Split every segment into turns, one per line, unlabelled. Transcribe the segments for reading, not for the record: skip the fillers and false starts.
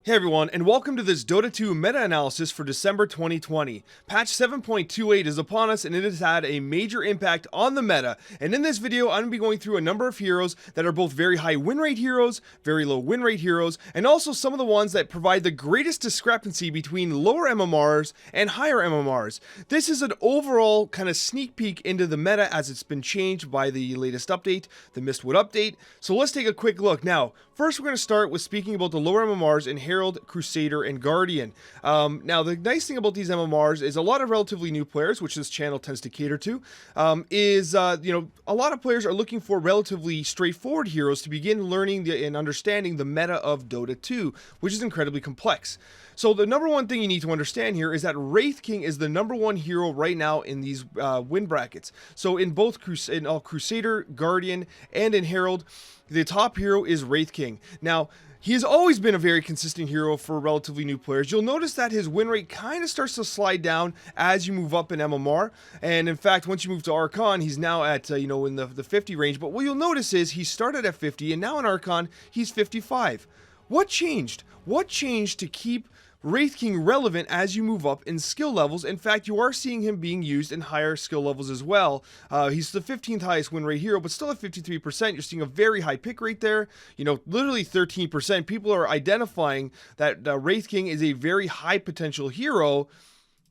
Hey everyone, and welcome to this Dota 2 meta-analysis for December 2020. Patch 7.28 is upon us and it has had a major impact on the meta, and in this video I'm going to be going through a number of heroes that are both very high win rate heroes, very low win rate heroes, and also some of the ones that provide the greatest discrepancy between lower MMRs and higher MMRs. This is an overall kind of sneak peek into the meta as it's been changed by the latest update, the Mistwood update, so let's take a quick look. Now, first we're going to start with speaking about the lower MMRs in Herald, Crusader, and Guardian. Now, the nice thing about these MMRs is a lot of relatively new players, which this channel tends to cater to, a lot of players are looking for relatively straightforward heroes to begin learning and understanding the meta of Dota 2, which is incredibly complex. So the number one thing you need to understand here is that Wraith King is the number one hero right now in these win brackets. So in both Crusader, Guardian, and in Herald, the top hero is Wraith King. Now, he has always been a very consistent hero for relatively new players. You'll notice that his win rate kind of starts to slide down as you move up in MMR. And in fact, once you move to Archon, he's now at, in the 50 range. But what you'll notice is he started at 50 and now in Archon, he's 55. What changed? What changed to keep Wraith King relevant as you move up in skill levels? In fact, you are seeing him being used in higher skill levels as well. He's the 15th highest win rate hero, but still at 53%. You're seeing a very high pick rate there. Literally 13%. People are identifying that Wraith King is a very high potential hero.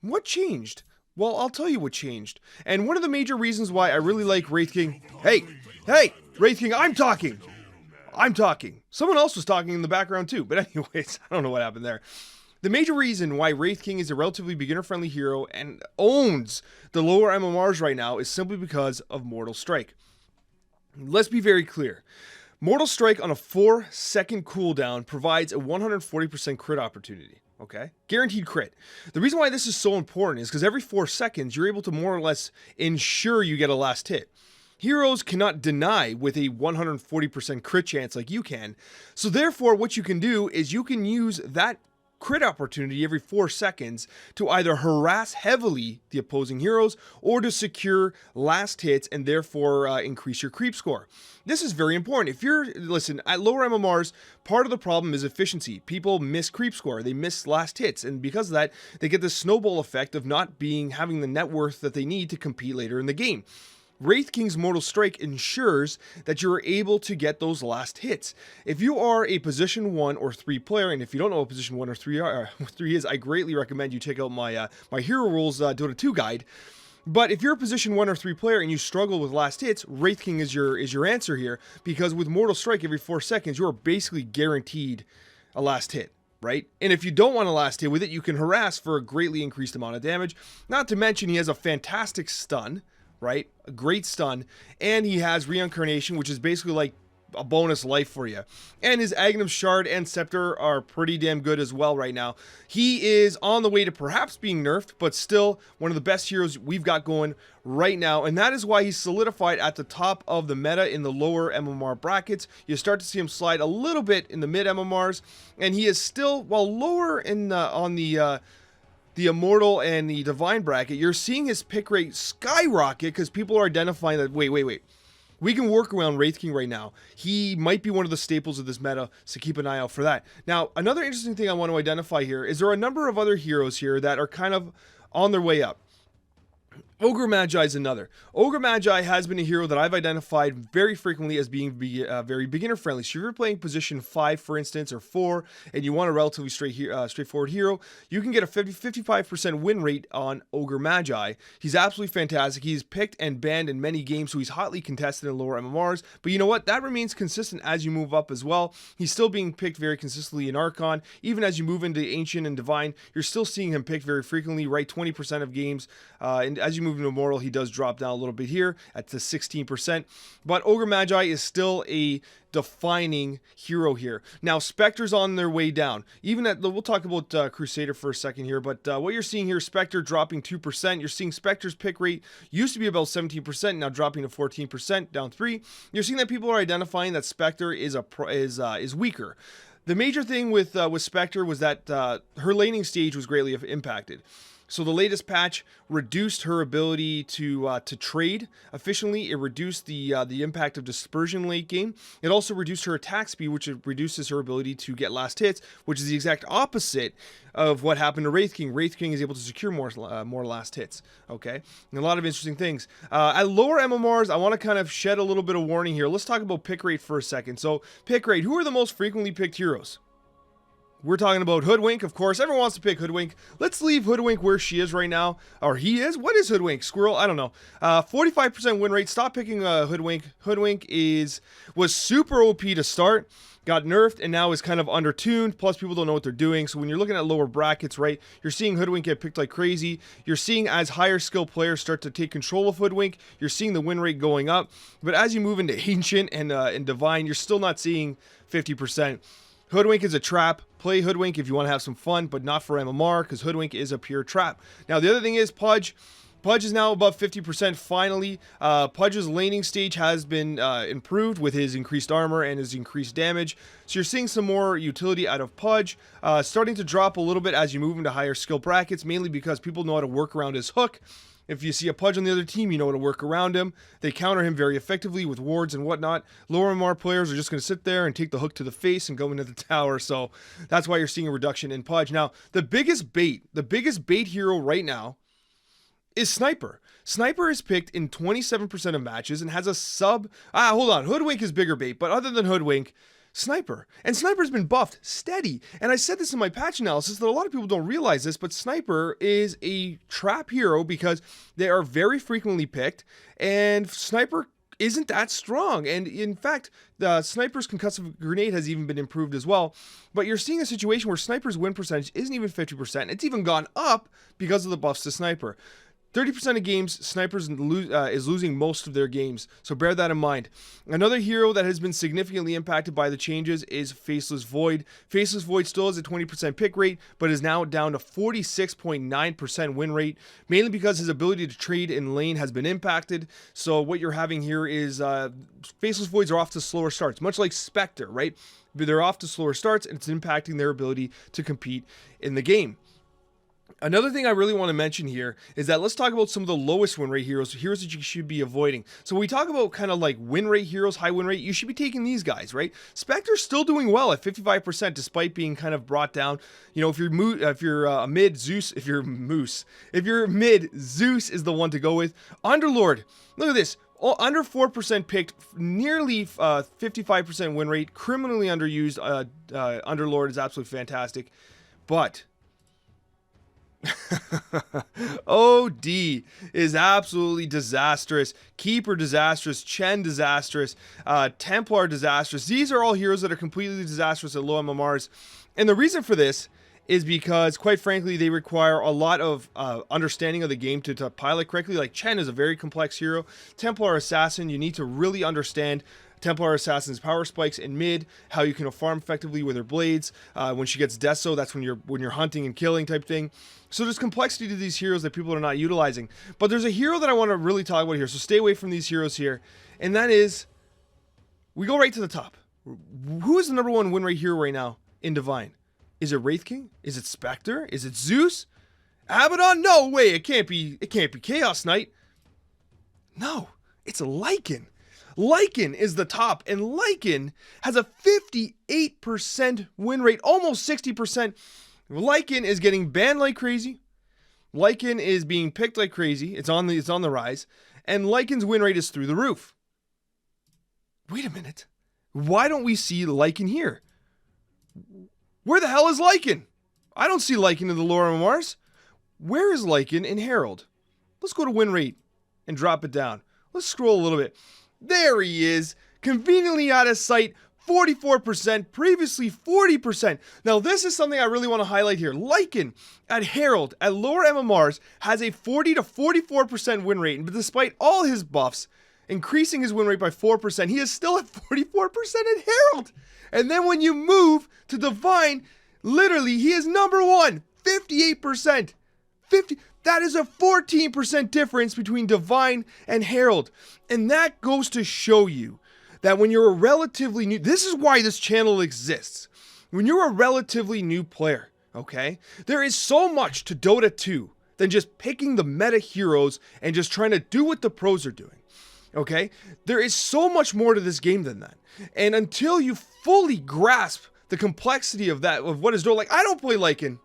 What changed? Well, I'll tell you what changed. And one of the major reasons why I really like Wraith King... Hey, Wraith King, I'm talking! Someone else was talking in the background too, but anyways, I don't know what happened there. The major reason why Wraith King is a relatively beginner-friendly hero and owns the lower MMRs right now is simply because of Mortal Strike. Let's be very clear. Mortal Strike on a 4-second cooldown provides a 140% crit opportunity. Okay? Guaranteed crit. The reason why this is so important is because every 4 seconds, you're able to more or less ensure you get a last hit. Heroes cannot deny with a 140% crit chance like you can. So therefore, what you can do is you can use that crit opportunity every 4 seconds to either harass heavily the opposing heroes or to secure last hits and therefore increase your creep score. This is very important. Listen, at lower MMRs, part of the problem is efficiency. People miss creep score, they miss last hits, and because of that, they get this snowball effect of not having the net worth that they need to compete later in the game. Wraith King's Mortal Strike ensures that you're able to get those last hits. If you are a position 1 or 3 player, and if you don't know what position 1 or 3 is, I greatly recommend you check out my Hero Rules Dota 2 guide. But if you're a position 1 or 3 player and you struggle with last hits, Wraith King is your answer here, because with Mortal Strike every 4 seconds, you are basically guaranteed a last hit. Right? And if you don't want a last hit with it, you can harass for a greatly increased amount of damage. Not to mention he has a fantastic stun. Right? A great stun, and he has Reincarnation, which is basically like a bonus life for you. And his Aghanim Shard and Scepter are pretty damn good as well right now. He is on the way to perhaps being nerfed, but still one of the best heroes we've got going right now, and that is why he's solidified at the top of the meta in the lower MMR brackets. You start to see him slide a little bit in the mid MMRs, and he is still, while lower in on the Immortal and the Divine bracket, you're seeing his pick rate skyrocket because people are identifying that, wait. We can work around Wraith King right now. He might be one of the staples of this meta, so keep an eye out for that. Now, another interesting thing I want to identify here is there are a number of other heroes here that are kind of on their way up. Ogre Magi is another. Ogre Magi has been a hero that I've identified very frequently as being very beginner friendly. So if you're playing position 5, for instance, or 4, and you want a relatively straightforward hero, you can get a 55% win rate on Ogre Magi. He's absolutely fantastic. He's picked and banned in many games, so he's hotly contested in lower MMRs. But you know what? That remains consistent as you move up as well. He's still being picked very consistently in Archon. Even as you move into Ancient and Divine, you're still seeing him picked very frequently, right? 20% of games. And as you move into Immortal, he does drop down a little bit here at the 16%. But Ogre Magi is still a defining hero here. Now, Spectre's on their way down. We'll talk about Crusader for a second here, but what you're seeing here, Spectre dropping 2%. You're seeing Spectre's pick rate used to be about 17%, now dropping to 14%, down 3. You're seeing that people are identifying that Spectre is weaker. The major thing with Spectre was that her laning stage was greatly impacted. So the latest patch reduced her ability to trade efficiently. It reduced the impact of dispersion late game. It also reduced her attack speed, which reduces her ability to get last hits, which is the exact opposite of what happened to Wraith King. Wraith King is able to secure more last hits. Okay, and a lot of interesting things. At lower MMRs, I want to kind of shed a little bit of warning here. Let's talk about pick rate for a second. So pick rate, who are the most frequently picked heroes? We're talking about Hoodwink, of course. Everyone wants to pick Hoodwink. Let's leave Hoodwink where she is right now. Or he is? What is Hoodwink? Squirrel? I don't know. 45% win rate. Stop picking Hoodwink. Hoodwink was super OP to start. Got nerfed and now is kind of undertuned. Plus, people don't know what they're doing. So when you're looking at lower brackets, right, you're seeing Hoodwink get picked like crazy. You're seeing as higher skill players start to take control of Hoodwink, you're seeing the win rate going up. But as you move into Ancient and Divine, you're still not seeing 50%. Hoodwink is a trap. Play Hoodwink if you want to have some fun, but not for MMR, because Hoodwink is a pure trap. Now, the other thing is Pudge. Pudge is now above 50% finally. Pudge's laning stage has been improved with his increased armor and his increased damage. So you're seeing some more utility out of Pudge. Starting to drop a little bit as you move into higher skill brackets, mainly because people know how to work around his hook. If you see a Pudge on the other team, you know how to work around him. They counter him very effectively with wards and whatnot. Lower MR players are just going to sit there and take the hook to the face and go into the tower. So that's why you're seeing a reduction in Pudge. Now, the biggest bait hero right now is Sniper. Sniper is picked in 27% of matches and has a sub... hold on. Hoodwink is bigger bait, but other than Hoodwink, Sniper. And Sniper's been buffed steady. And I said this in my patch analysis that a lot of people don't realize this, but Sniper is a trap hero because they are very frequently picked, and Sniper isn't that strong. And in fact, the Sniper's concussive grenade has even been improved as well. But you're seeing a situation where Sniper's win percentage isn't even 50%. It's even gone up because of the buffs to Sniper. 30% of games, Snipers is losing most of their games, so bear that in mind. Another hero that has been significantly impacted by the changes is Faceless Void. Faceless Void still has a 20% pick rate, but is now down to 46.9% win rate, mainly because his ability to trade in lane has been impacted. So what you're having here is Faceless Voids are off to slower starts, much like Spectre, right? They're off to slower starts, and it's impacting their ability to compete in the game. Another thing I really want to mention here is that let's talk about some of the lowest win rate heroes that you should be avoiding. So when we talk about kind of like win rate heroes, high win rate, you should be taking these guys, right? Spectre's still doing well at 55% despite being kind of brought down. You know, if you're mid, Zeus, if you're mid, Zeus is the one to go with. Underlord, look at this. Under 4% picked, nearly 55% win rate, criminally underused. Underlord is absolutely fantastic, but OD is absolutely disastrous. Keeper disastrous. Chen disastrous. Templar disastrous. These are all heroes that are completely disastrous at low MMRs. And the reason for this is because, quite frankly, they require a lot of understanding of the game to pilot correctly. Like Chen is a very complex hero. Templar Assassin, you need to really understand Templar Assassin's power spikes in mid, how you can farm effectively with her blades. When she gets Deso, that's when you're hunting and killing type thing. So there's complexity to these heroes that people are not utilizing. But there's a hero that I want to really talk about here, so stay away from these heroes here. And that is, we go right to the top. Who is the number one win rate hero right now in Divine? Is it Wraith King? Is it Spectre? Is it Zeus? Abaddon? No way, it can't be Chaos Knight. No, it's Lycan. Lycan is the top, and Lycan has a 58% win rate, almost 60%. Lycan is getting banned like crazy. Lycan is being picked like crazy. It's on the rise, and Lycan's win rate is through the roof. Wait a minute. Why don't we see Lycan here? Where the hell is Lycan? I don't see Lycan in the lower MMRs. Where is Lycan in Herald? Let's go to win rate and drop it down. Let's scroll a little bit. There he is, conveniently out of sight, 44%, previously 40%. Now this is something I really want to highlight here. Lycan at Herald, at lower MMRs, has a 40 to 44% win rate, but despite all his buffs, increasing his win rate by 4%, he is still at 44% at Herald. And then when you move to Divine, literally, he is number one, 58%. That is a 14% difference between Divine and Herald. And that goes to show you that when you're a relatively new... This is why this channel exists. When you're a relatively new player, okay? There is so much to Dota 2 than just picking the meta heroes and just trying to do what the pros are doing. Okay? There is so much more to this game than that. And until you fully grasp the complexity of that, of what is Dota, like, I don't play Lycan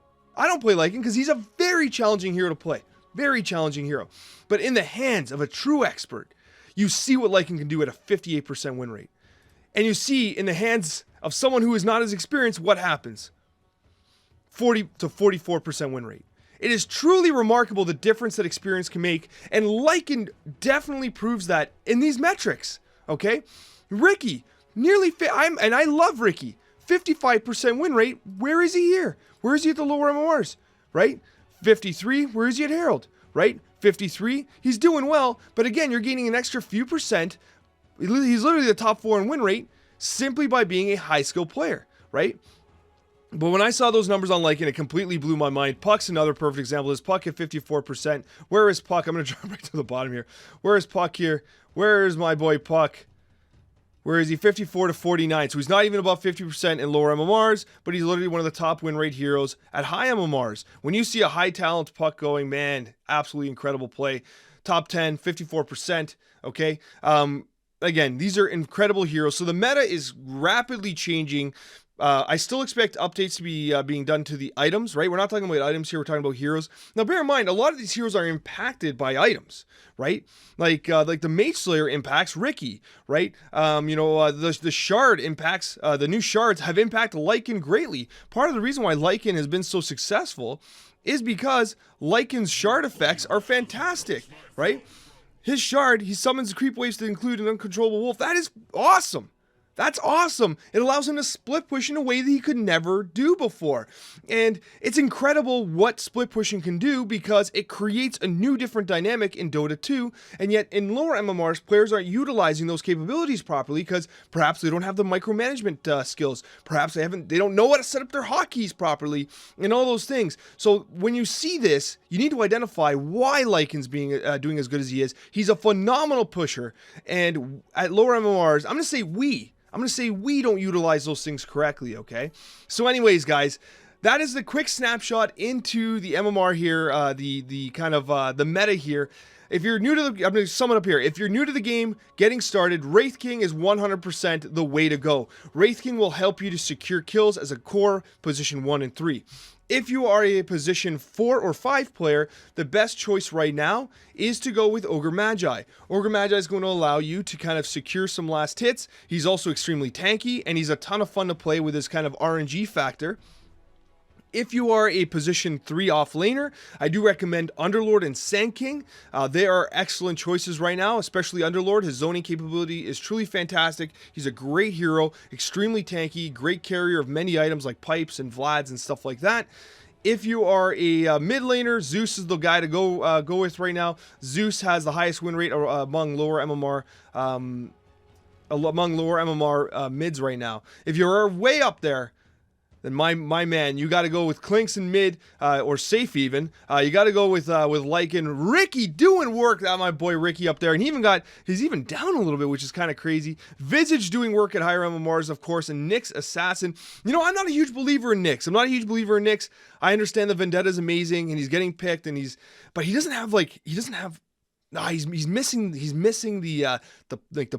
because he's a very challenging hero to play. Very challenging hero. But in the hands of a true expert, you see what Lycan can do at a 58% win rate. And you see in the hands of someone who is not as experienced what happens. 40 to 44% win rate. It is truly remarkable the difference that experience can make, and Lycan definitely proves that in these metrics. Okay? Ricky, and I love Ricky. 55% win rate. Where is he here? Where is he at the lower MMRs? Right? 53. Where is he at Herald? Right? 53. He's doing well, but again, you're gaining an extra few percent. He's literally the top 4 in win rate simply by being a high skill player, right? But when I saw those numbers on Lycan, it completely blew my mind. Puck's another perfect example. This Puck at 54%. Where is Puck? I'm going to drop right to the bottom here. Where is Puck here? Where is my boy Puck? Where is he? 54 to 49. So he's not even above 50% in lower MMRs, but he's literally one of the top win rate heroes at high MMRs. When you see a high talent Puck going, man, absolutely incredible play. Top 10, 54%. Okay. Again, these are incredible heroes. So the meta is rapidly changing. I still expect updates to be being done to the items, right? We're not talking about items here. We're talking about heroes. Now, bear in mind, a lot of these heroes are impacted by items, right? Like the Mage Slayer impacts Ricky, right? The Shard impacts, the new Shards have impacted Lycan greatly. Part of the reason why Lycan has been so successful is because Lycan's Shard effects are fantastic, right? His Shard, he summons creep waves to include an uncontrollable wolf. That is awesome. That's awesome. It allows him to split push in a way that he could never do before. And it's incredible what split pushing can do because it creates a new different dynamic in Dota 2. And yet in lower MMRs, players aren't utilizing those capabilities properly because perhaps they don't have the micromanagement skills. Perhaps they don't know how to set up their hotkeys properly and all those things. So when you see this, you need to identify why Lycan's being doing as good as he is. He's a phenomenal pusher. And at lower MMRs, I'm going to say we don't utilize those things correctly, okay? So anyways, guys, that is the quick snapshot into the MMR here, the kind of the meta here. If you're new to the, I'm going to sum it up here. If you're new to the game, getting started, Wraith King is 100% the way to go. Wraith King will help you to secure kills as a core position 1 and 3. If you are a position 4 or 5 player, the best choice right now is to go with Ogre Magi. Ogre Magi is going to allow you to kind of secure some last hits. He's also extremely tanky, and he's a ton of fun to play with his kind of RNG factor. If you are a position 3 off laner, I do recommend Underlord and Sand King. They are excellent choices right now, especially Underlord. His zoning capability is truly fantastic. He's a great hero, extremely tanky, great carrier of many items like pipes and Vlads and stuff like that. If you are a mid laner, Zeus is the guy to go with right now. Zeus has the highest win rate among lower MMR mids right now. If you're way up there, then my man, you got to go with Clinks in mid, or safe even. You got to go with Lycan. Ricky doing work, my boy Ricky up there, and he's even down a little bit, which is kind of crazy. Visage doing work at higher MMRs, of course, and Nyx Assassin. You know, I'm not a huge believer in Nyx. I understand the Vendetta is amazing, and he's getting picked, but he doesn't have. Nah, he's missing the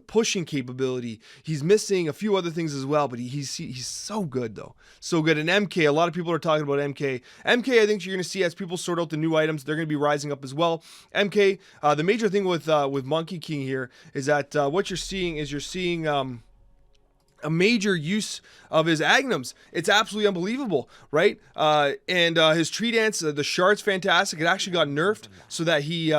pushing capability. He's missing a few other things as well, but he's so good though. So good. And MK, a lot of people are talking about MK. MK, I think you're going to see as people sort out the new items, they're going to be rising up as well. MK, the major thing with Monkey King here is that what you're seeing a major use of his Agnums. It's absolutely unbelievable, right? And his Tree Dance, the Shard's fantastic. It actually got nerfed so that he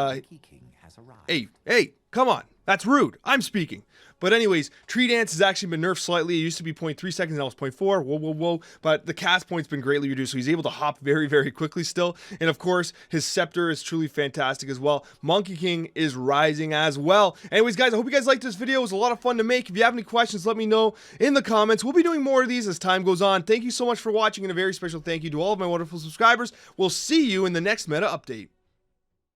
Hey, come on. That's rude. I'm speaking. But anyways, Tree Dance has actually been nerfed slightly. It used to be 0.3 seconds, now it's 0.4. Whoa. But the cast point's been greatly reduced, so he's able to hop very, very quickly still. And of course, his Scepter is truly fantastic as well. Monkey King is rising as well. Anyways, guys, I hope you guys liked this video. It was a lot of fun to make. If you have any questions, let me know in the comments. We'll be doing more of these as time goes on. Thank you so much for watching, and a very special thank you to all of my wonderful subscribers. We'll see you in the next meta update.